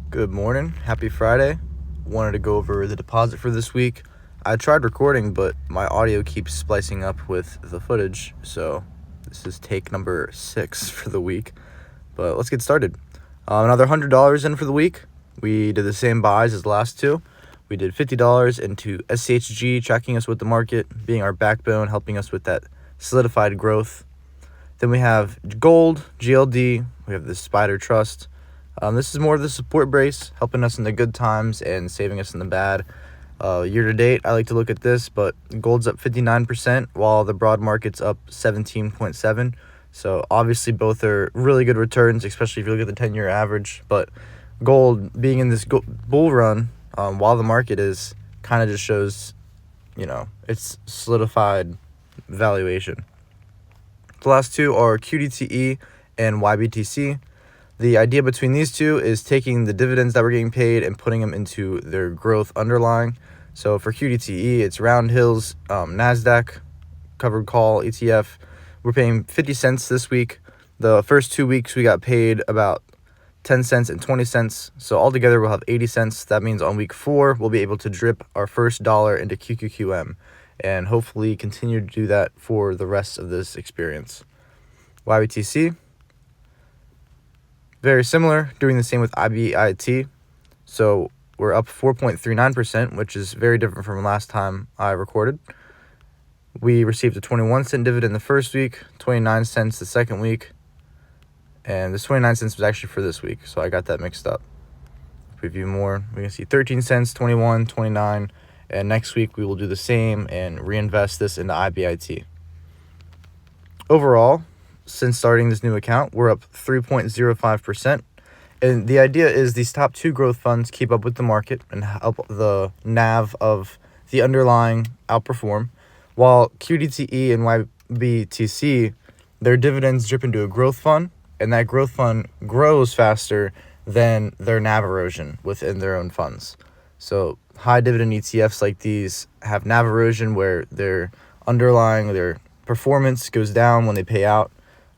Good morning. Happy Friday. Wanted to go over the deposit for this week. I tried recording, but my audio keeps splicing up with the footage, so this is take number 6 for the week. But let's get started. Another $100 in for the week. We did the same buys as the last two. We did $50 into SCHG, tracking us with the market, being our backbone, helping us with that solidified growth. Then we have gold, GLD. We have the Spider Trust. This is more of the support brace, helping us in the good times and saving us in the bad. Year to date, I like to look at this, but gold's up 59%, while the broad market's up 17.7%. So obviously both are really good returns, especially if you look at the 10-year average. But gold being in this bull run, while the market is, kind of just shows, it's solidified valuation. The last two are QDTE and YBTC. The idea between these two is taking the dividends that we're getting paid and putting them into their growth underlying. So for QDTE, it's Round Hill's NASDAQ covered call ETF. We're paying 50 cents this week. The first 2 weeks we got paid about 10 cents and 20 cents. So altogether we'll have 80 cents. That means on week 4 we'll be able to drip our first dollar into QQQM and hopefully continue to do that for the rest of this experience. YBTC. Very similar, doing the same with IBIT. So we're up 4.39%, which is very different from last time I recorded. We received a 21-cent dividend the first week, 29 cents the second week, and this 29 cents was actually for this week, so I got that mixed up. If we view more, we can see 13 cents, 21, 29, and next week we will do the same and reinvest this into IBIT. Overall, since starting this new account, we're up 3.05%. And the idea is these top two growth funds keep up with the market and help the NAV of the underlying outperform, while QDTE and YBTC, their dividends drip into a growth fund, and that growth fund grows faster than their NAV erosion within their own funds. So high dividend ETFs like these have NAV erosion where their performance goes down when they pay out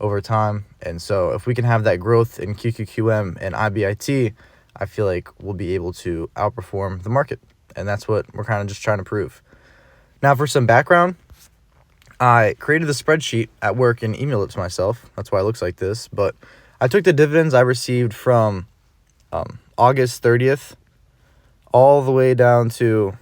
over time. And so if we can have that growth in QQQM and IBIT, I feel like we'll be able to outperform the market. And that's what we're kind of just trying to prove. Now for some background, I created the spreadsheet at work and emailed it to myself. That's why it looks like this. But I took the dividends I received from August 30th all the way down to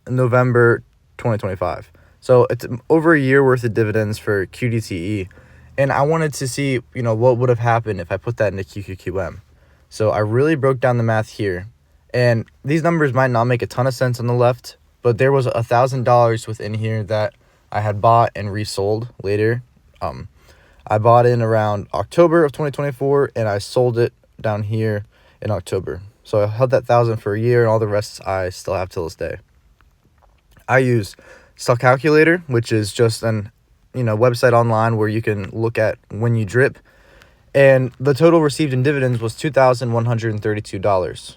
November 2025. So it's over a year worth of dividends for QDTE. And I wanted to see, what would have happened if I put that into QQQM. So I really broke down the math here. And these numbers might not make a ton of sense on the left, but there was $1,000 within here that I had bought and resold later. I bought in around October of 2024, and I sold it down here in October. So I held that 1,000 for a year, and all the rest I still have till this day. I use Stock Calculator, which is just an website online where you can look at when you drip, and the total received in dividends was $2,132.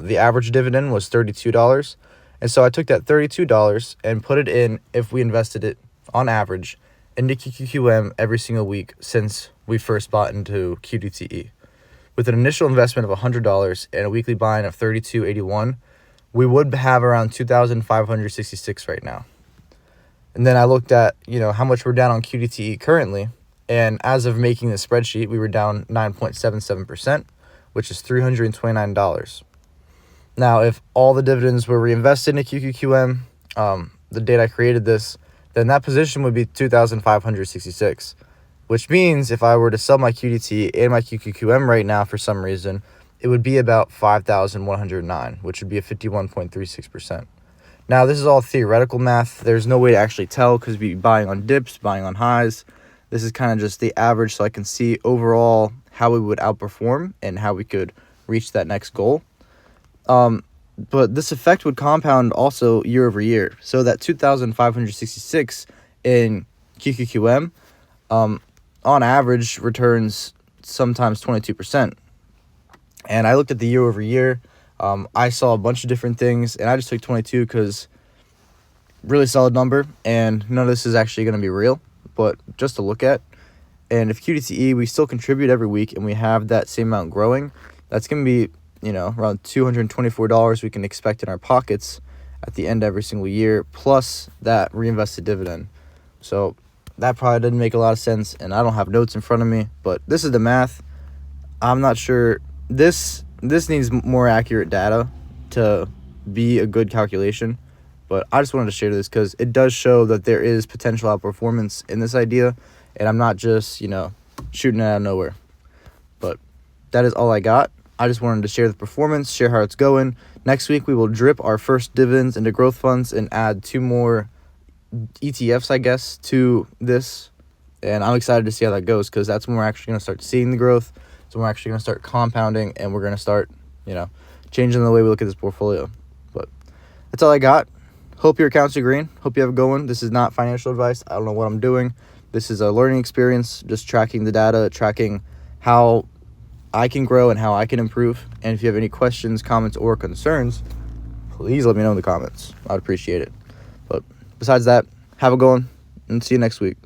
The average dividend was $32, and so I took that $32 and put it in, if we invested it on average, into QQQM every single week since we first bought into QDTE. With an initial investment of $100 and a weekly buy-in of $32.81, we would have around $2,566 right now. And then I looked at, how much we're down on QDTE currently. And as of making the spreadsheet, we were down 9.77%, which is $329. Now, if all the dividends were reinvested into QQQM, the date I created this, then that position would be $2,566, which means if I were to sell my QDTE and my QQQM right now for some reason, it would be about $5,109, which would be a 51.36%. Now, this is all theoretical math. There's no way to actually tell because we'd be buying on dips, buying on highs. This is kind of just the average so I can see overall how we would outperform and how we could reach that next goal. But this effect would compound also year over year. So that 2,566 in QQQM, on average, returns sometimes 22%. And I looked at the year over year. I saw a bunch of different things, and I just took 22 because really solid number, and none of this is actually going to be real, but just to look at. And if QDTE, we still contribute every week, and we have that same amount growing, That's going to be, around $224 we can expect in our pockets at the end of every single year, plus that reinvested dividend. So that probably didn't make a lot of sense, and I don't have notes in front of me, but this is the math. I'm not sure. This needs more accurate data to be a good calculation, but I just wanted to share this because it does show that there is potential outperformance in this idea, and I'm not just, shooting it out of nowhere. But that is all I got. I just wanted to share the performance, share how it's going. Next week, we will drip our first dividends into growth funds and add 2 more ETFs, I guess, to this. And I'm excited to see how that goes because that's when we're actually going to start seeing the growth. So we're actually going to start compounding, and we're going to start, changing the way we look at this portfolio. But that's all I got. Hope your accounts are green. Hope you have a good one. This is not financial advice. I don't know what I'm doing. This is a learning experience, just tracking the data, tracking how I can grow and how I can improve. And if you have any questions, comments, or concerns, please let me know in the comments. I'd appreciate it. But besides that, have a good one, and see you next week.